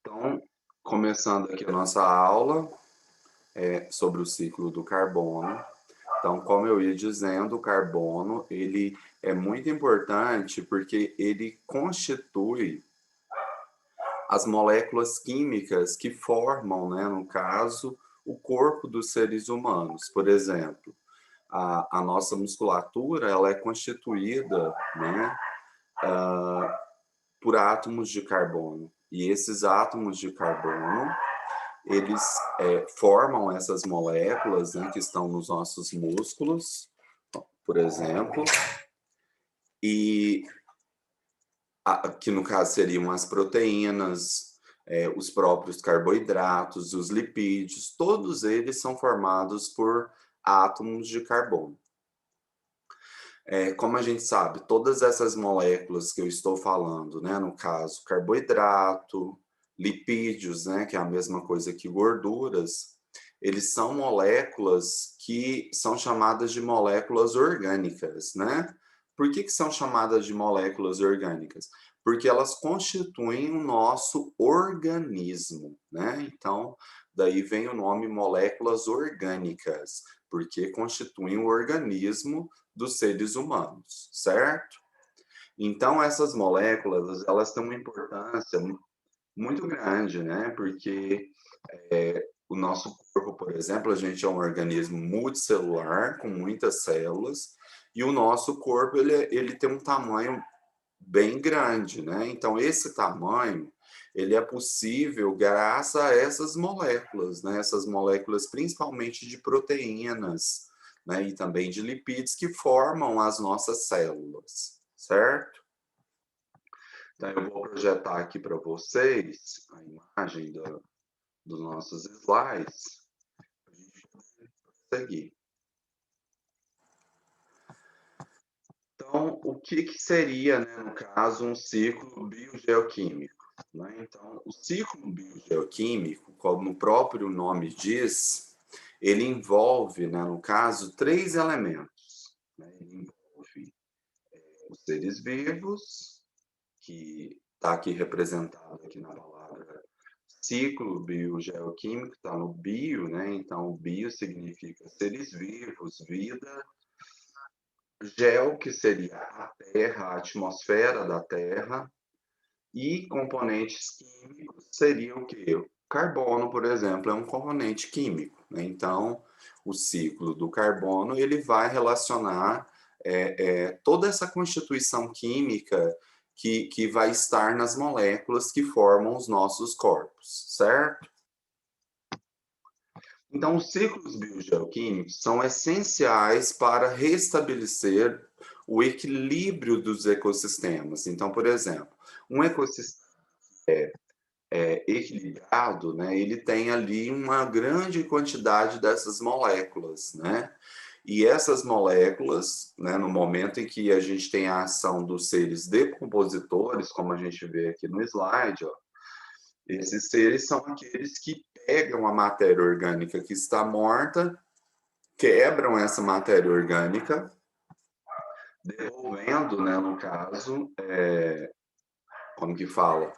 Então, começando aqui a nossa aula, sobre o ciclo do carbono. Então, como eu ia dizendo, o carbono, ele é muito importante porque ele constitui as moléculas químicas que formam, né, no caso, o corpo dos seres humanos. Por exemplo, a nossa musculatura, ela é constituída, né, por átomos de carbono. E esses átomos de carbono, eles formam essas moléculas, né, que estão nos nossos músculos, por exemplo, e que no caso seriam as proteínas, os próprios carboidratos, os lipídios, todos eles são formados por átomos de carbono. Como a gente sabe, todas essas moléculas que eu estou falando, né, no caso, carboidrato, lipídios, né, que é a mesma coisa que gorduras, eles são moléculas que são chamadas de moléculas orgânicas, né? Por que são chamadas de moléculas orgânicas? Porque elas constituem o nosso organismo, né? Então, daí vem o nome moléculas orgânicas, porque constituem o organismo dos seres humanos, certo? Então, essas moléculas, elas têm uma importância muito grande, né? Porque o nosso corpo, por exemplo, a gente é um organismo multicelular, com muitas células, e o nosso corpo, ele tem um tamanho bem grande, né? Então, esse tamanho, ele é possível graças a essas moléculas, né? Essas moléculas principalmente de proteínas, né? E também de lipídios que formam as nossas células, certo? Então, eu vou projetar aqui para vocês a imagem dos nossos slides, para a gente poder seguir. Então, o que seria, né, no caso, um ciclo biogeoquímico? Né? Então, o ciclo biogeoquímico, como o próprio nome diz, ele envolve, né, no caso, três elementos. Né? Ele envolve os seres vivos, que está aqui representado aqui na palavra ciclo biogeoquímico, está no bio, né? Então, bio significa seres vivos, vida. Gel, que seria a Terra, a atmosfera da Terra, e componentes químicos seria o quê? O carbono, por exemplo, é um componente químico, né? Então, o ciclo do carbono ele vai relacionar toda essa constituição química que vai estar nas moléculas que formam os nossos corpos, certo? Então, os ciclos biogeoquímicos são essenciais para restabelecer o equilíbrio dos ecossistemas. Então, por exemplo, um ecossistema equilibrado, né, ele tem ali uma grande quantidade dessas moléculas, né? E essas moléculas, né, no momento em que a gente tem a ação dos seres decompositores, como a gente vê aqui no slide, ó, esses seres são aqueles que pegam a matéria orgânica que está morta, quebram essa matéria orgânica, devolvendo, né, no caso, como que fala?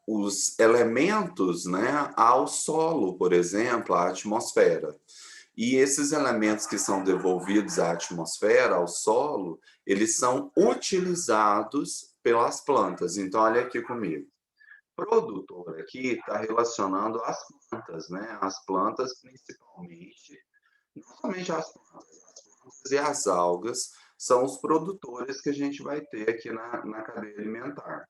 Os elementos, né, ao solo, por exemplo, à atmosfera. E esses elementos que são devolvidos à atmosfera, ao solo, eles são utilizados pelas plantas. Então, olha aqui comigo. Produtor aqui está relacionando as plantas, né? As plantas principalmente, não somente as plantas e as algas são os produtores que a gente vai ter aqui na cadeia alimentar.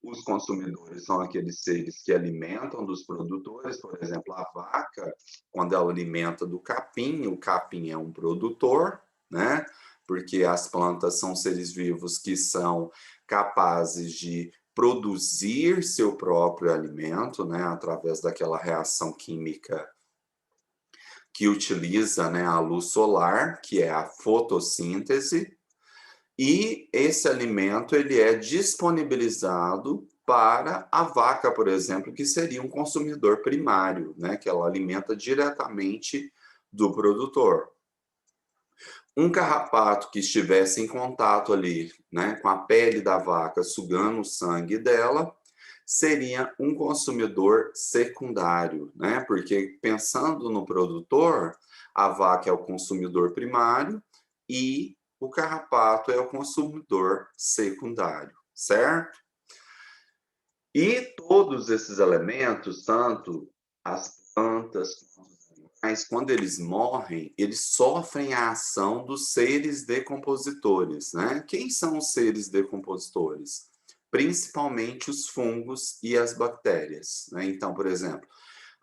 Os consumidores são aqueles seres que alimentam dos produtores, por exemplo, a vaca, quando ela alimenta do capim, o capim é um produtor, né? Porque as plantas são seres vivos que são capazes de produzir seu próprio alimento, né, através daquela reação química que utiliza, né, a luz solar, que é a fotossíntese, e esse alimento ele é disponibilizado para a vaca, por exemplo, que seria um consumidor primário, né, que ela alimenta diretamente do produtor. Um carrapato que estivesse em contato ali, né, com a pele da vaca, sugando o sangue dela, seria um consumidor secundário, né? Porque pensando no produtor, a vaca é o consumidor primário e o carrapato é o consumidor secundário, certo? E todos esses elementos, tanto as plantas quanto os animais, quando eles morrem, eles sofrem a ação dos seres decompositores, né? Quem são os seres decompositores? Principalmente os fungos e as bactérias, né? Então, por exemplo,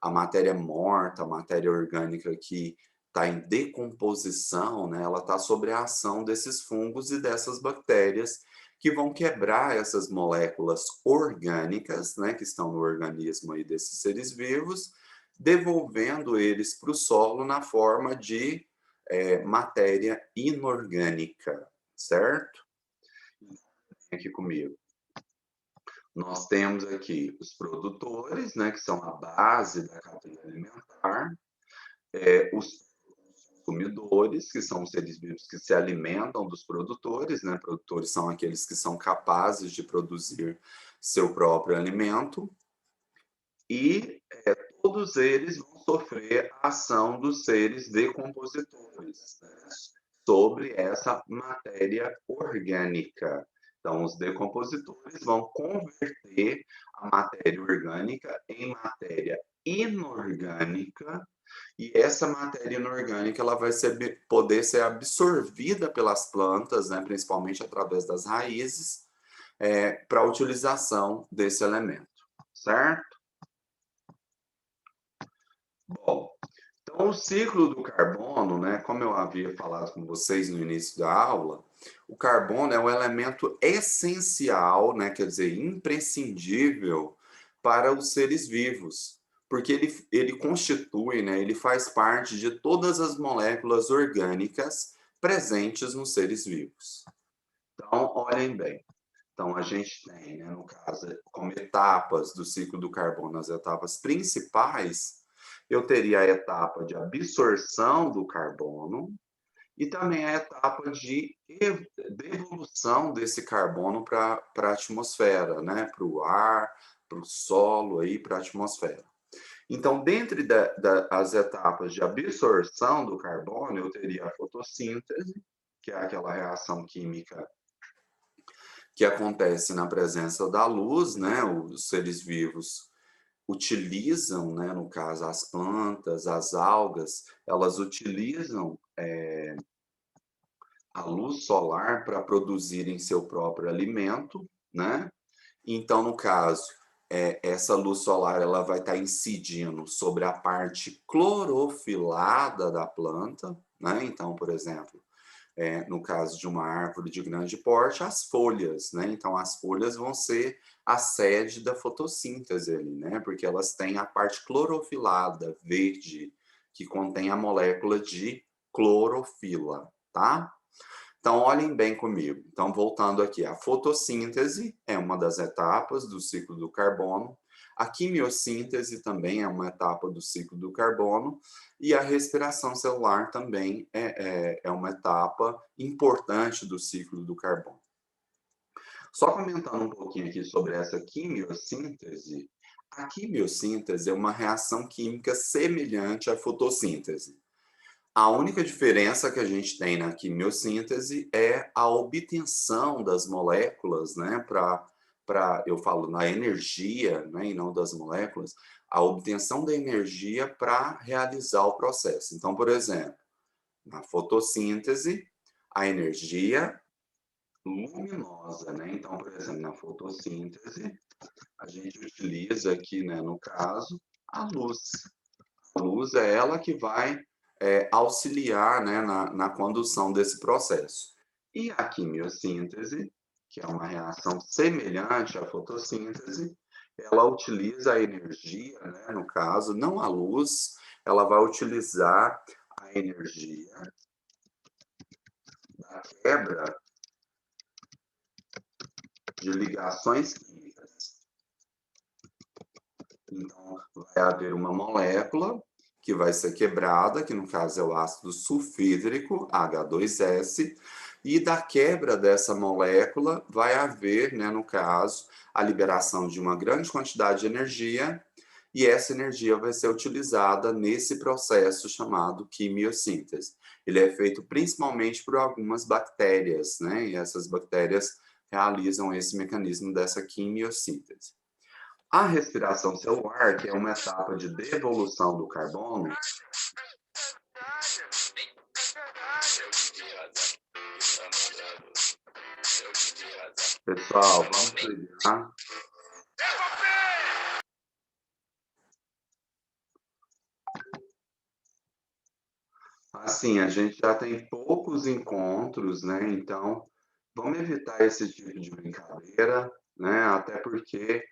a matéria morta, a matéria orgânica que está em decomposição, né, ela está sob a ação desses fungos e dessas bactérias que vão quebrar essas moléculas orgânicas, né, que estão no organismo aí desses seres vivos, devolvendo eles para o solo na forma de matéria inorgânica, certo? Aqui comigo. Nós temos aqui os produtores, né, que são a base da cadeia alimentar, os consumidores, que são os seres vivos que se alimentam dos produtores, né? Produtores são aqueles que são capazes de produzir seu próprio alimento, e todos eles vão sofrer a ação dos seres decompositores, né? Sobre essa matéria orgânica. Então, os decompositores vão converter a matéria orgânica em matéria inorgânica, e essa matéria inorgânica ela vai poder ser absorvida pelas plantas, né, principalmente através das raízes, para a utilização desse elemento, certo? Bom, então o ciclo do carbono, né, como eu havia falado com vocês no início da aula, o carbono é um elemento essencial, né, quer dizer, imprescindível para os seres vivos, porque ele constitui, né, ele faz parte de todas as moléculas orgânicas presentes nos seres vivos. Então, olhem bem. Então, a gente tem, né, no caso, como etapas do ciclo do carbono, as etapas principais, eu teria a etapa de absorção do carbono e também a etapa de devolução desse carbono para a atmosfera, né, para o ar, para o solo, para a atmosfera. Então, dentre as etapas de absorção do carbono, eu teria a fotossíntese, que é aquela reação química que acontece na presença da luz, né? Os seres vivos utilizam, né, no caso, as plantas, as algas, elas utilizam a luz solar para produzirem seu próprio alimento, né? Então, no caso, essa luz solar ela vai estar incidindo sobre a parte clorofilada da planta, né? Então, por exemplo, no caso de uma árvore de grande porte, as folhas, né? Então, as folhas vão ser a sede da fotossíntese ali, né? Porque elas têm a parte clorofilada, verde, que contém a molécula de clorofila, tá? Então, olhem bem comigo. Então, voltando aqui, a fotossíntese é uma das etapas do ciclo do carbono, a quimiossíntese também é uma etapa do ciclo do carbono, e a respiração celular também é uma etapa importante do ciclo do carbono. Só comentando um pouquinho aqui sobre essa quimiossíntese, a quimiossíntese é uma reação química semelhante à fotossíntese. A única diferença que a gente tem na quimiossíntese é a obtenção das moléculas, né, eu falo na energia, né, e não das moléculas, a obtenção da energia para realizar o processo. Então, por exemplo, na fotossíntese, a energia luminosa, né? Então, por exemplo, na fotossíntese, a gente utiliza aqui, né, no caso, a luz. A luz é ela que vai auxiliar, né, na condução desse processo. E a quimiossíntese, que é uma reação semelhante à fotossíntese, ela utiliza a energia, né, no caso, não a luz, ela vai utilizar a energia da quebra de ligações químicas. Então, vai haver uma molécula que vai ser quebrada, que no caso é o ácido sulfídrico, H2S, e da quebra dessa molécula vai haver, né, no caso, a liberação de uma grande quantidade de energia, e essa energia vai ser utilizada nesse processo chamado quimiossíntese. Ele é feito principalmente por algumas bactérias, né, e essas bactérias realizam esse mecanismo dessa quimiossíntese. A respiração celular, que é uma etapa de devolução do carbono. Pessoal, vamos ligar. Assim, a gente já tem poucos encontros, né? Então, vamos evitar esse tipo de brincadeira, né? Até porque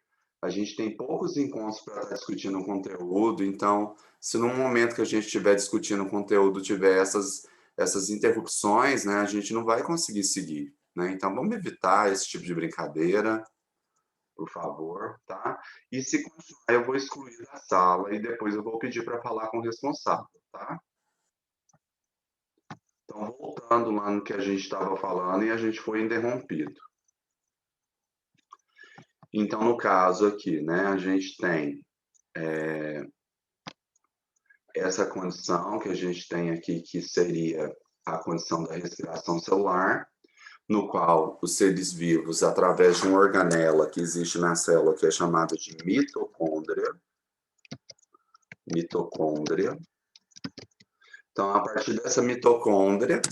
a gente tem poucos encontros para estar discutindo o conteúdo. Então, se no momento que a gente estiver discutindo o conteúdo tiver essas interrupções, né? A gente não vai conseguir seguir, né? Então, vamos evitar esse tipo de brincadeira, por favor, tá? E se continuar, eu vou excluir da sala e depois eu vou pedir para falar com o responsável, tá? Então, voltando lá no que a gente estava falando e a gente foi interrompido. Então, no caso aqui, né, a gente tem essa condição que a gente tem aqui, que seria a condição da respiração celular, no qual os seres vivos, através de uma organela que existe na célula, que é chamada de mitocôndria. Então, a partir dessa mitocôndria,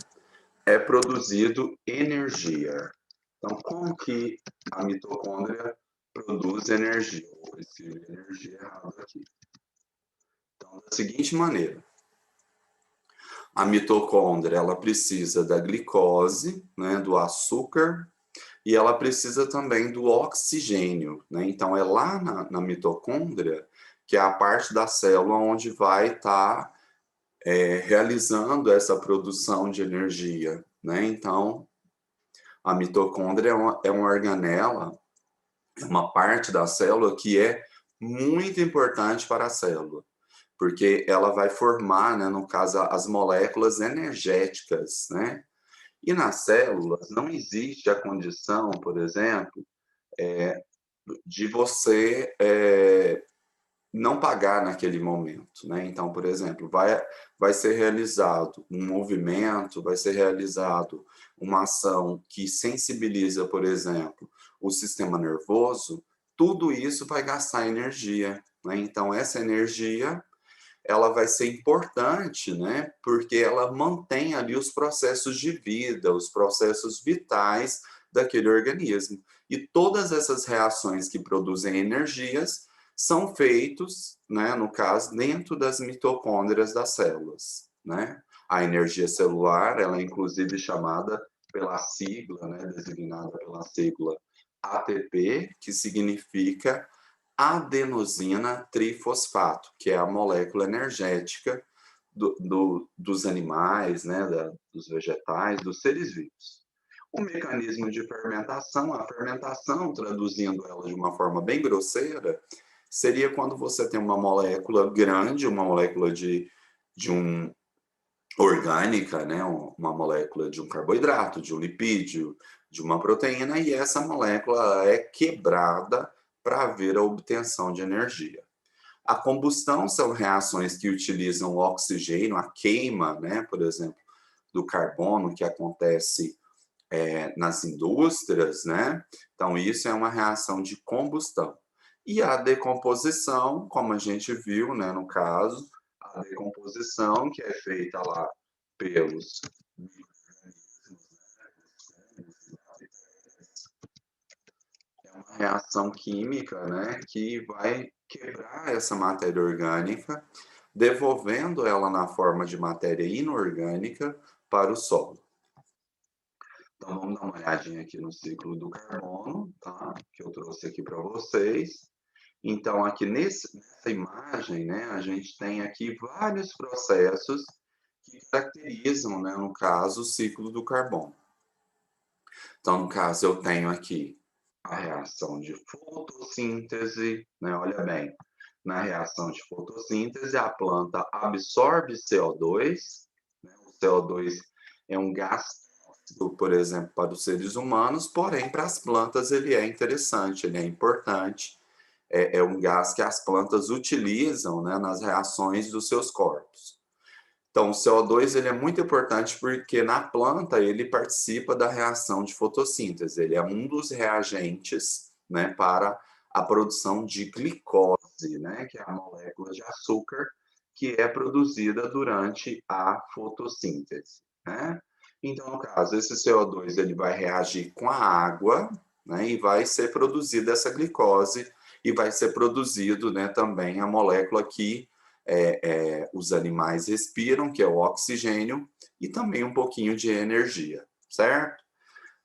é produzido energia. Então, como que a mitocôndria produz energia? Vou escrever energia errado aqui. Então, da seguinte maneira, a mitocôndria ela precisa da glicose, né, do açúcar, e ela precisa também do oxigênio, né? Então, é lá na mitocôndria que é a parte da célula onde vai estar realizando essa produção de energia, né? Então, a mitocôndria é uma organela, é uma parte da célula que é muito importante para a célula, porque ela vai formar, né, no caso, as moléculas energéticas, né? E nas células não existe a condição, por exemplo, de você não pagar naquele momento, né? Então, por exemplo, vai ser realizado um movimento, vai ser realizado uma ação que sensibiliza, por exemplo, o sistema nervoso, tudo isso vai gastar energia, né? Então, essa energia, ela vai ser importante, né? Porque ela mantém ali os processos de vida, os processos vitais daquele organismo. E todas essas reações que produzem energias são feitos, né, no caso, dentro das mitocôndrias das células, né? A energia celular, ela é inclusive chamada pela sigla, né, designada pela sigla ATP, que significa adenosina trifosfato, que é a molécula energética dos animais, né, dos vegetais, dos seres vivos. O mecanismo de fermentação, a fermentação, traduzindo ela de uma forma bem grosseira, seria quando você tem uma molécula grande, uma molécula de um orgânica, né, uma molécula de um carboidrato, de um lipídio, de uma proteína, e essa molécula é quebrada para haver a obtenção de energia. A combustão são reações que utilizam o oxigênio, a queima, né, por exemplo, do carbono que acontece nas indústrias, né? Então, isso é uma reação de combustão. E a decomposição, como a gente viu, né, no caso, a decomposição que é feita lá pelos é uma reação química, né, que vai quebrar essa matéria orgânica, devolvendo ela na forma de matéria inorgânica para o solo. Então, vamos dar uma olhadinha aqui no ciclo do carbono, tá? Que eu trouxe aqui para vocês. Então, aqui nessa imagem, né, a gente tem aqui vários processos que caracterizam, né, no caso, o ciclo do carbono. Então, no caso, eu tenho aqui a reação de fotossíntese, né, olha bem, na reação de fotossíntese, a planta absorve CO2, né, o CO2 é um gás por exemplo, para os seres humanos, porém, para as plantas ele é interessante, ele é importante. É um gás que as plantas utilizam, né, nas reações dos seus corpos. Então, o CO2 ele é muito importante porque na planta ele participa da reação de fotossíntese. Ele é um dos reagentes, né, para a produção de glicose, né, que é a molécula de açúcar que é produzida durante a fotossíntese, né? Então, no caso, esse CO2 ele vai reagir com a água, né, e vai ser produzida essa glicose e vai ser produzido, né, também a molécula que os animais respiram, que é o oxigênio, e também um pouquinho de energia, certo?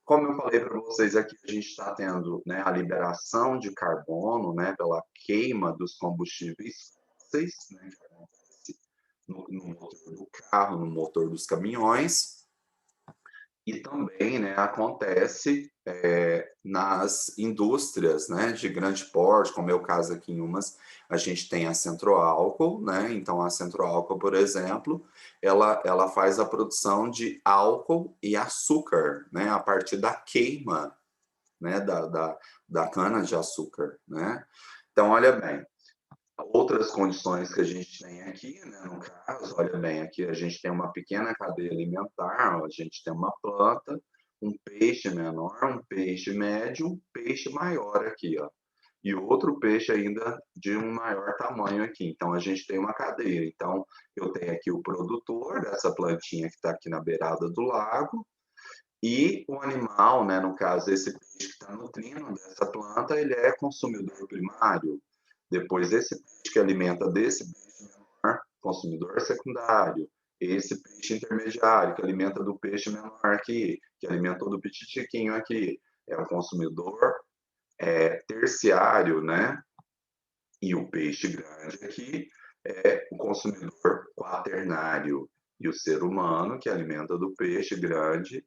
Como eu falei para vocês aqui, a gente está tendo, né, a liberação de carbono, né, pela queima dos combustíveis fósseis, né, que acontece no motor do carro, no motor dos caminhões, e também, né, acontece nas indústrias, né, de grande porte, como é o caso aqui em Umas, a gente tem a Centroálcool, né, então a Centroálcool, por exemplo, ela faz a produção de álcool e açúcar, né, a partir da queima, né, da cana de açúcar, né. Então, olha bem, outras condições que a gente tem aqui, né, no caso, olha bem, aqui a gente tem uma pequena cadeia alimentar, a gente tem uma planta, um peixe menor, um peixe médio, um peixe maior aqui, ó, e outro peixe ainda de um maior tamanho aqui. Então, a gente tem uma cadeia. Então, eu tenho aqui o produtor dessa plantinha que está aqui na beirada do lago, e o animal, né, no caso, esse peixe que está nutrindo dessa planta, ele é consumidor primário. Depois, esse peixe que alimenta desse peixe menor, consumidor secundário. Esse peixe intermediário, que alimenta do peixe menor aqui, que alimentou do pititiquinho aqui, é o consumidor terciário, né? E o peixe grande aqui é o consumidor quaternário. E o ser humano, que alimenta do peixe grande,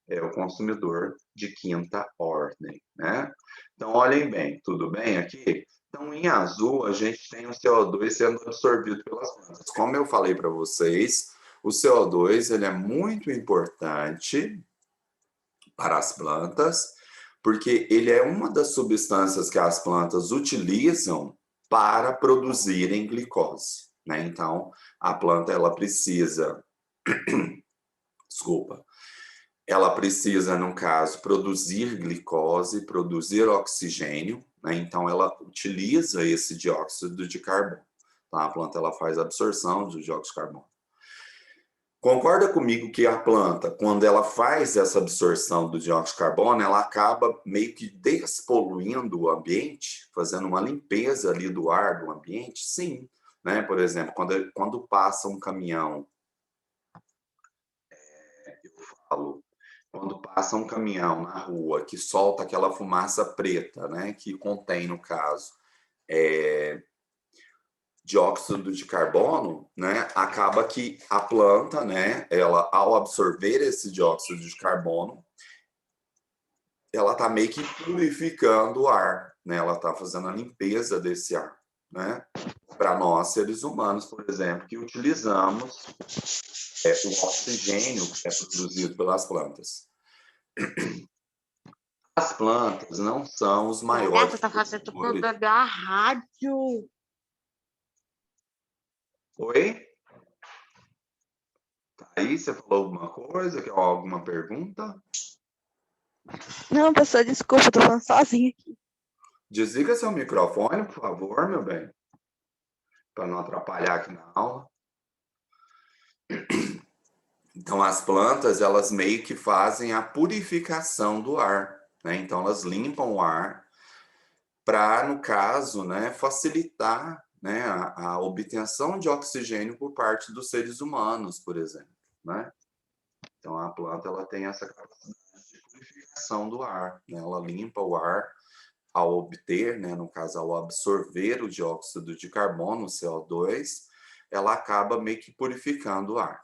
é o consumidor de quinta ordem, né? Então, olhem bem, tudo bem aqui? Então, em azul, a gente tem o CO2 sendo absorvido pelas plantas. Como eu falei para vocês, o CO2 ele é muito importante para as plantas, porque ele é uma das substâncias que as plantas utilizam para produzirem glicose, né? Então, a planta ela precisa, desculpa, ela precisa, no caso, produzir glicose, produzir oxigênio, né? Então ela utiliza esse dióxido de carbono. Tá? A planta ela faz absorção do dióxido de carbono. Concorda comigo que a planta, quando ela faz essa absorção do dióxido de carbono, ela acaba meio que despoluindo o ambiente, fazendo uma limpeza ali do ar do ambiente? Sim. Né? Por exemplo, quando passa um caminhão, eu falo, quando passa um caminhão na rua que solta aquela fumaça preta, né, que contém, no caso, dióxido de carbono, né, acaba que a planta, né, ela, ao absorver esse dióxido de carbono, ela está meio que purificando o ar, né, ela está fazendo a limpeza desse ar, né, para nós, seres humanos, por exemplo, que utilizamos o oxigênio que é produzido pelas plantas. As plantas não são os maiores Tá fazendo produtores. da rádio. Oi? Tá aí, você falou alguma coisa? Quer alguma pergunta? Não, pessoal, desculpa, eu tô falando sozinha aqui. Desliga seu microfone, por favor, meu bem. Para não atrapalhar aqui na aula. Então, as plantas, elas meio que fazem a purificação do ar, né? Então, elas limpam o ar para, no caso, né, facilitar, né, a obtenção de oxigênio por parte dos seres humanos, por exemplo, né? Então, a planta ela tem essa capacidade de purificação do ar, né? Ela limpa o ar ao obter, né, no caso, ao absorver o dióxido de carbono, o CO2, ela acaba meio que purificando o ar.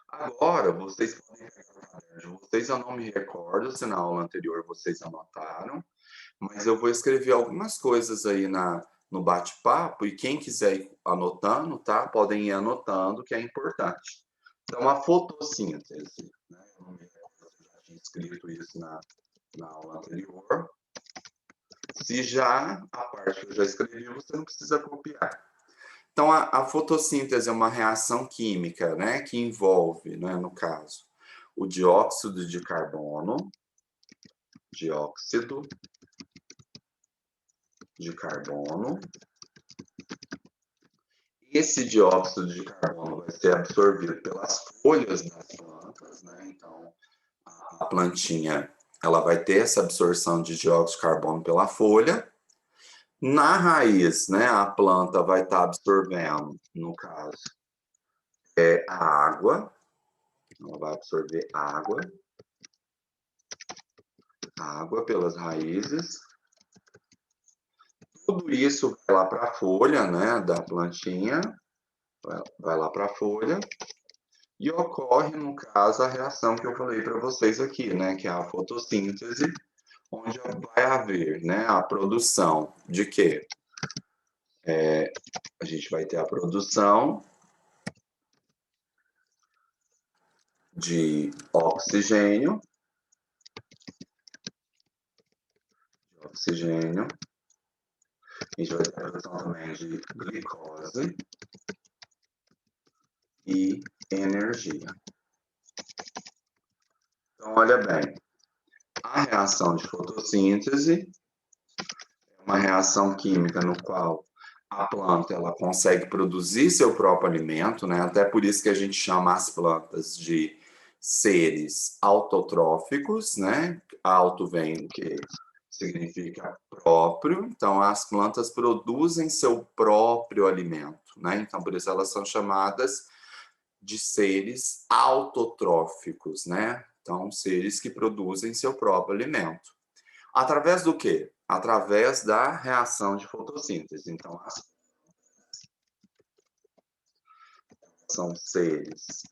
Agora, vocês podem pegar o caderno de vocês, eu não me recordo se na aula anterior vocês anotaram, mas eu vou escrever algumas coisas aí no bate-papo, e quem quiser ir anotando, tá? Podem ir anotando, que é importante. Então, a fotossíntese, né? escrito isso na aula anterior. Se já a parte que eu já escrevi, você não precisa copiar. Então, a fotossíntese é uma reação química, né, que envolve, né, no caso, o dióxido de carbono, Esse dióxido de carbono vai ser absorvido pelas folhas das plantas, né? Então, a plantinha, ela vai ter essa absorção de dióxido de carbono pela folha. Na raiz, né, a planta vai estar absorvendo, no caso, a água. Ela vai absorver água pelas raízes. Tudo isso vai lá para a folha, né, da plantinha, vai lá para a folha, e ocorre, no caso, a reação que eu falei para vocês aqui, né, que é a fotossíntese, onde vai haver, né, a produção de quê? A gente vai ter a produção de oxigênio, a gente vai ter a produção também de glicose e energia. Então, olha bem, a reação de fotossíntese é uma reação química no qual a planta ela consegue produzir seu próprio alimento, né? Até por isso que a gente chama as plantas de seres autotróficos, né? Auto vem que significa próprio, então as plantas produzem seu próprio alimento, né? Então por isso elas são chamadas de seres autotróficos, né? Então seres que produzem seu próprio alimento. Através do quê? Através da reação de fotossíntese. Então as são seres,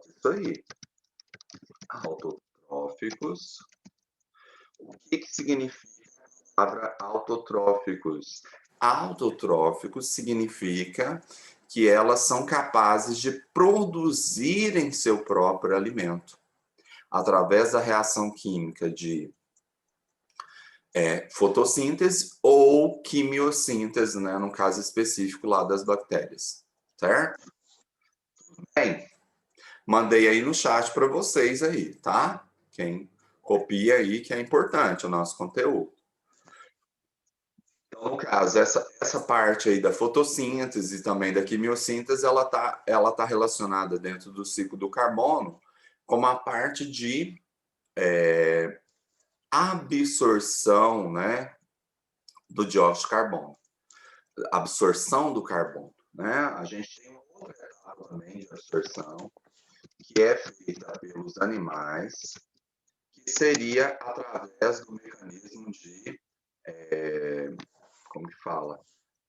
isso aí, autotróficos. O que significa a palavra autotróficos? Autotróficos significa que elas são capazes de produzirem seu próprio alimento através da reação química de fotossíntese ou quimiossíntese, né, no caso específico lá das bactérias, certo? Bem, mandei aí no chat para vocês aí, tá? Quem copia aí, que é importante o nosso conteúdo. Então, no caso, essa parte aí da fotossíntese e também da quimiossíntese, ela tá relacionada dentro do ciclo do carbono como a parte de absorção, né, do dióxido de carbono. Absorção do carbono, né? A gente tem uma outra etapa também de absorção, que é feita pelos animais, que seria através do mecanismo de, como que fala?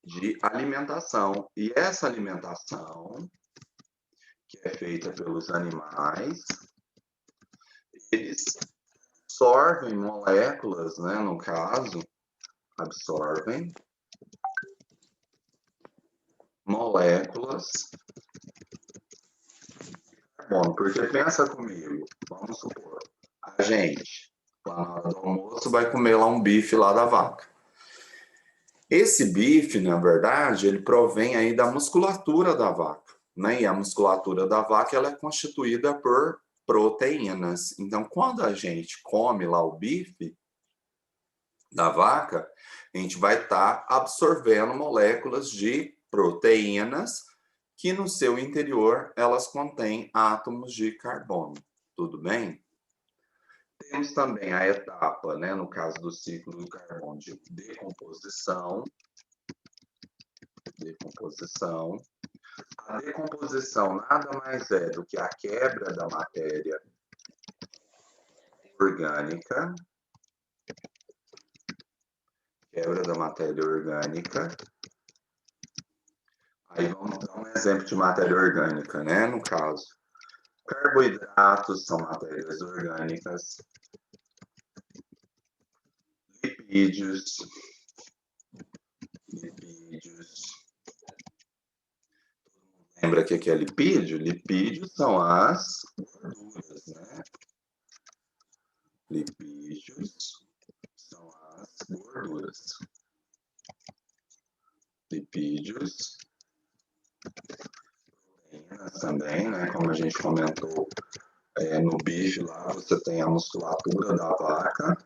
De alimentação. E essa alimentação, que é feita pelos animais, eles absorvem moléculas, né, no caso, absorvem moléculas de carbono. Porque pensa comigo, vamos supor, a gente, lá na hora do almoço, vai comer lá um bife lá da vaca. Esse bife, na verdade, ele provém aí da musculatura da vaca, né? E a musculatura da vaca ela é constituída por proteínas. Então, quando a gente come lá o bife da vaca, a gente vai estar absorvendo moléculas de proteínas que no seu interior elas contêm átomos de carbono. Tudo bem? Temos também a etapa, né, no caso do ciclo do carbono, de decomposição. A decomposição nada mais é do que a quebra da matéria orgânica. Aí vamos dar um exemplo de matéria orgânica, né? No caso, carboidratos são matérias orgânicas, lipídios. Lembra que aqui é lipídio? Lipídios são as gorduras, né? Lipídios são as gorduras. Lipídios, proteínas também, né? Como a gente comentou, no bife lá você tem a musculatura da vaca,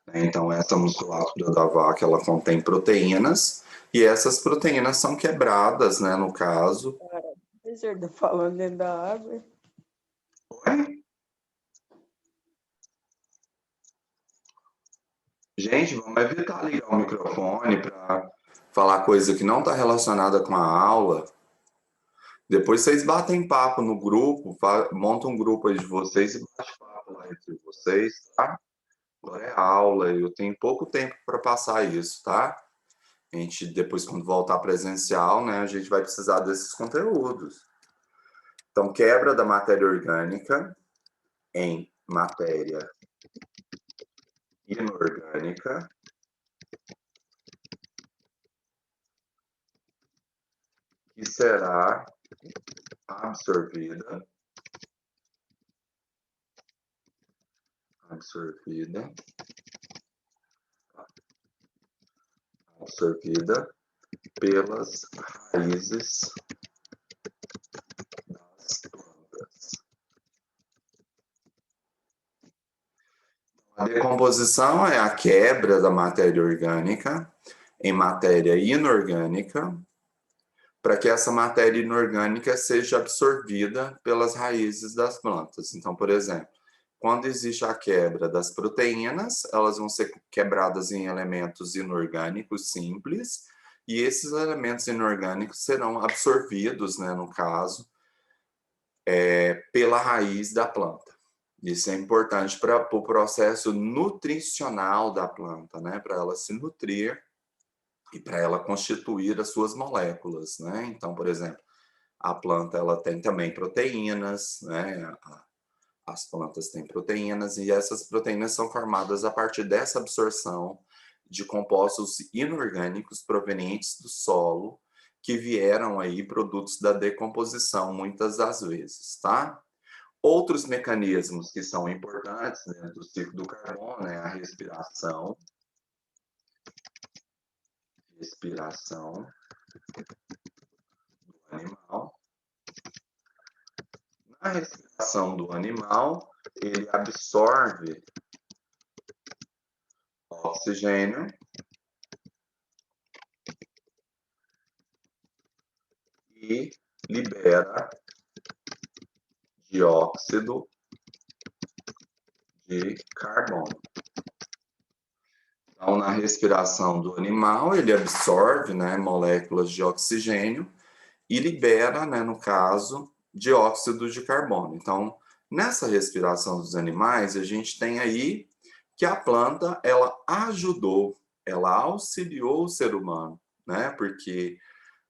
né? Então essa musculatura da vaca ela contém proteínas e essas proteínas são quebradas, né? No caso. O senhor tá falando dentro da água? Oi? Gente, vamos evitar ligar o microfone para falar coisa que não está relacionada com a aula. Depois vocês batem papo no grupo, montam um grupo aí de vocês e bate papo lá entre vocês, tá? Agora é aula, eu tenho pouco tempo para passar isso, tá? A gente, depois, quando voltar presencial, né, a gente vai precisar desses conteúdos. Então, quebra da matéria orgânica em matéria inorgânica. Que será absorvida pelas raízes das plantas. A decomposição é a quebra da matéria orgânica em matéria inorgânica, para que essa matéria inorgânica seja absorvida pelas raízes das plantas. Então, por exemplo, quando existe a quebra das proteínas, elas vão ser quebradas em elementos inorgânicos simples, e esses elementos inorgânicos serão absorvidos, né, no caso, pela raiz da planta. Isso é importante para o processo nutricional da planta, né, para ela se nutrir e para ela constituir as suas moléculas, né? Então, por exemplo, a planta ela tem também proteínas, né? As plantas têm proteínas e essas proteínas são formadas a partir dessa absorção de compostos inorgânicos provenientes do solo que vieram aí produtos da decomposição muitas das vezes, tá? Outros mecanismos que são importantes dentro do ciclo do carbono é a respiração do animal. Na respiração do animal, ele absorve oxigênio e libera dióxido de carbono. Então, na respiração do animal, ele absorve, né, moléculas de oxigênio e libera, né, no caso, dióxido de carbono. Então, nessa respiração dos animais, a gente tem aí que a planta, ela ajudou, ela auxiliou o ser humano, né? Porque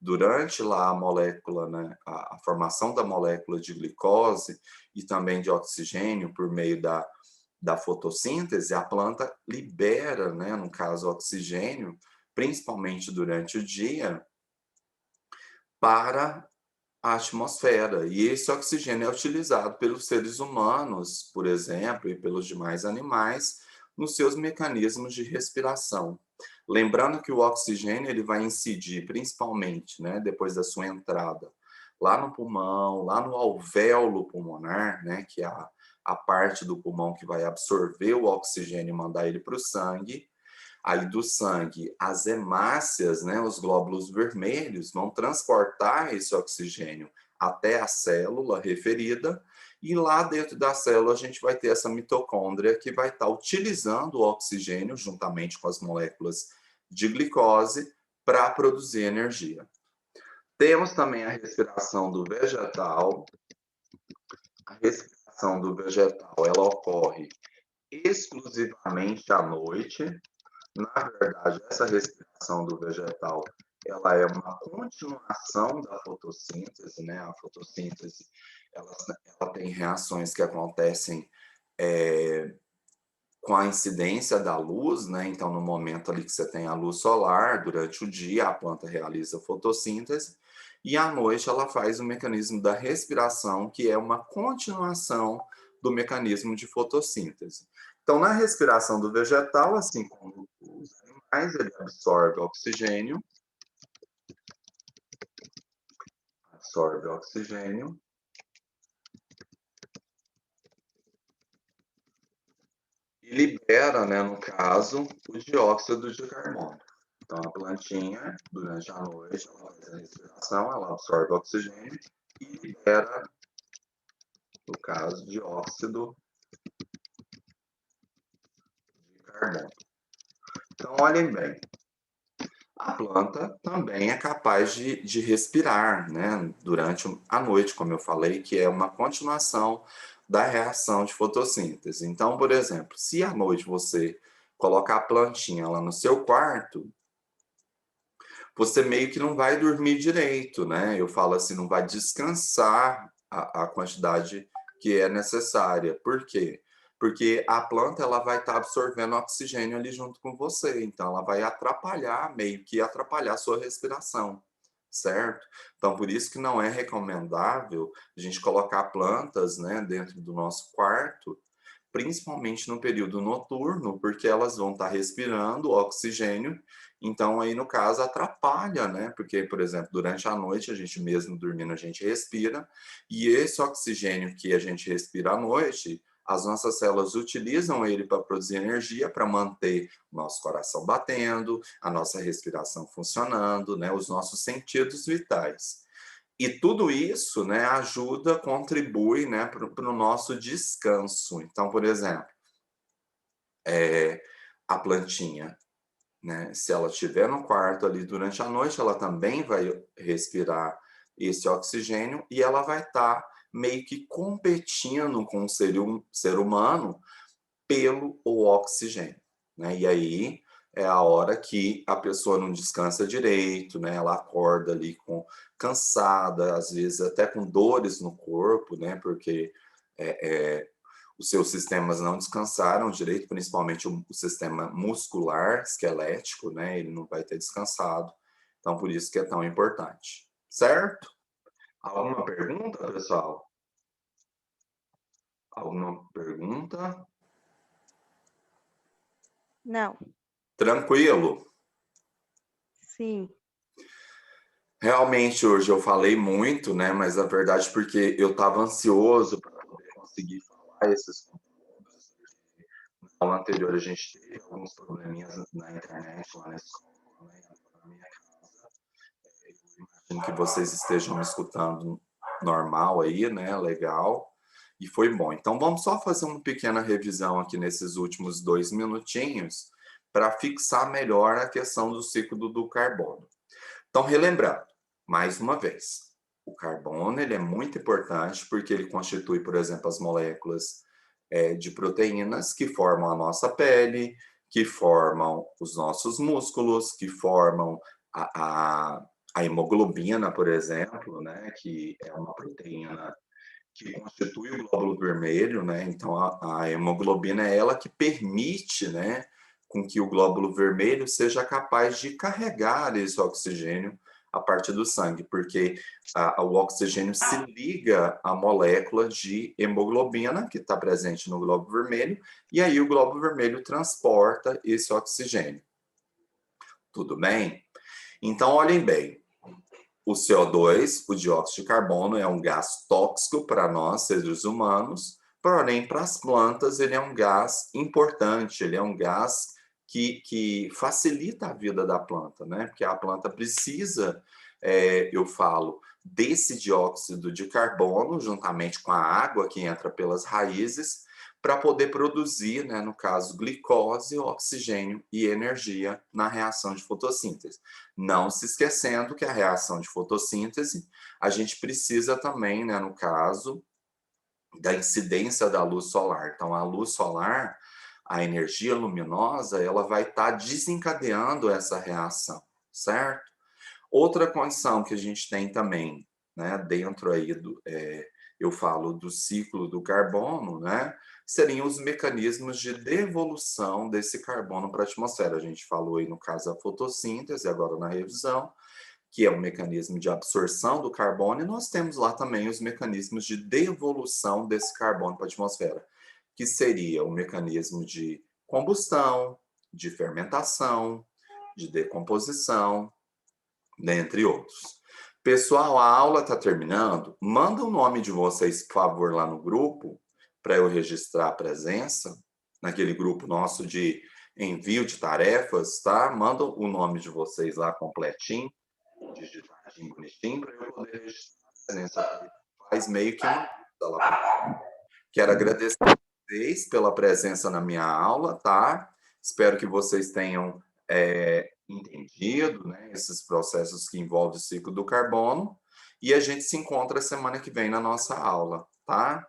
durante lá a molécula, né, a formação da molécula de glicose e também de oxigênio por meio da fotossíntese, a planta libera, né, no caso, oxigênio, principalmente durante o dia, para a atmosfera. E esse oxigênio é utilizado pelos seres humanos, por exemplo, e pelos demais animais, nos seus mecanismos de respiração. Lembrando que o oxigênio ele vai incidir principalmente, né, depois da sua entrada, lá no pulmão, lá no alvéolo pulmonar, né, que é a parte do pulmão que vai absorver o oxigênio e mandar ele para o sangue. Aí do sangue, as hemácias, né, os glóbulos vermelhos, vão transportar esse oxigênio até a célula referida, e lá dentro da célula a gente vai ter essa mitocôndria que vai estar utilizando o oxigênio juntamente com as moléculas de glicose para produzir energia. Temos também a respiração do vegetal. A respiração do vegetal, ela ocorre exclusivamente à noite. Na verdade, essa respiração do vegetal, ela é uma continuação da fotossíntese, né? A fotossíntese, ela tem reações que acontecem com a incidência da luz, né? Então, no momento ali que você tem a luz solar, durante o dia a planta realiza fotossíntese, e à noite ela faz o mecanismo da respiração, que é uma continuação do mecanismo de fotossíntese. Então, na respiração do vegetal, assim como os animais, ele absorve oxigênio, e libera, né, no caso, o dióxido de carbono. Então, a plantinha, durante a noite, ela faz a respiração, ela absorve oxigênio e libera, no caso, dióxido de carbono. Então, olhem bem, a planta também é capaz de respirar, né, durante a noite, como eu falei, que é uma continuação da reação de fotossíntese. Então, por exemplo, se à noite você colocar a plantinha lá no seu quarto, você meio que não vai dormir direito, né? Eu falo assim, não vai descansar a quantidade que é necessária. Por quê? Porque a planta ela vai estar absorvendo oxigênio ali junto com você, então ela vai atrapalhar, meio que atrapalhar a sua respiração, certo? Então por isso que não é recomendável a gente colocar plantas, né, dentro do nosso quarto, principalmente no período noturno, porque elas vão estar respirando oxigênio, então aí no caso atrapalha, né? Porque, por exemplo, durante a noite a gente mesmo dormindo a gente respira, e esse oxigênio que a gente respira à noite, as nossas células utilizam ele para produzir energia, para manter o nosso coração batendo, a nossa respiração funcionando, né? Os nossos sentidos vitais. E tudo isso, né, ajuda, contribui, né, para o nosso descanso. Então, por exemplo, a plantinha, né, se ela estiver no quarto ali durante a noite, ela também vai respirar esse oxigênio e ela vai estar meio que competindo com o ser humano pelo o oxigênio, né? E aí é a hora que a pessoa não descansa direito, né? Ela acorda ali cansada, às vezes até com dores no corpo, né? Porque os seus sistemas não descansaram direito, principalmente o sistema muscular, esquelético, né? Ele não vai ter descansado. Então, por isso que é tão importante. Certo? Alguma pergunta, pessoal? Alguma pergunta? Não. Tranquilo? Sim. Realmente, hoje eu falei muito, né? Mas a verdade porque eu estava ansioso para poder conseguir falar esses conteúdos. Na aula anterior a gente teve alguns probleminhas na internet, lá na escola, né? Na minha casa. Eu imagino que vocês estejam me escutando normal aí, né? Legal. E foi bom. Então vamos só fazer uma pequena revisão aqui nesses últimos 2 minutinhos para fixar melhor a questão do ciclo do carbono. Então, relembrando, mais uma vez, o carbono ele é muito importante porque ele constitui, por exemplo, as moléculas de proteínas que formam a nossa pele, que formam os nossos músculos, que formam a, a, a hemoglobina, por exemplo, né, que é uma proteína que constitui o glóbulo vermelho, né? Então a hemoglobina é ela que permite, né, com que o glóbulo vermelho seja capaz de carregar esse oxigênio a partir do sangue, porque o oxigênio se liga à molécula de hemoglobina que está presente no glóbulo vermelho, e aí o glóbulo vermelho transporta esse oxigênio. Tudo bem? Então, olhem bem, o CO2, o dióxido de carbono, é um gás tóxico para nós, seres humanos, porém, para as plantas, ele é um gás importante, ele é um gás que facilita a vida da planta, né? Porque a planta precisa, eu falo, desse dióxido de carbono, juntamente com a água que entra pelas raízes, para poder produzir, né, no caso, glicose, oxigênio e energia na reação de fotossíntese. Não se esquecendo que a reação de fotossíntese, a gente precisa também, né, no caso, da incidência da luz solar. Então, a luz solar, a energia luminosa, ela vai estar desencadeando essa reação, certo? Outra condição que a gente tem também, né, dentro aí eu falo do ciclo do carbono, né, seriam os mecanismos de devolução desse carbono para a atmosfera. A gente falou aí no caso da fotossíntese, agora na revisão, que é o mecanismo de absorção do carbono, e nós temos lá também os mecanismos de devolução desse carbono para a atmosfera, que seria o mecanismo de combustão, de fermentação, de decomposição, dentre outros. Pessoal, a aula está terminando. Manda o nome de vocês, por favor, lá no grupo, para eu registrar a presença, naquele grupo nosso de envio de tarefas, tá? Manda o nome de vocês lá completinho, digitadinho, bonitinho, para eu poder registrar a presença. Faz meio que uma lista lá. Quero agradecer a vocês pela presença na minha aula, tá? Espero que vocês tenham entendido, né, esses processos que envolvem o ciclo do carbono. E a gente se encontra semana que vem na nossa aula, tá?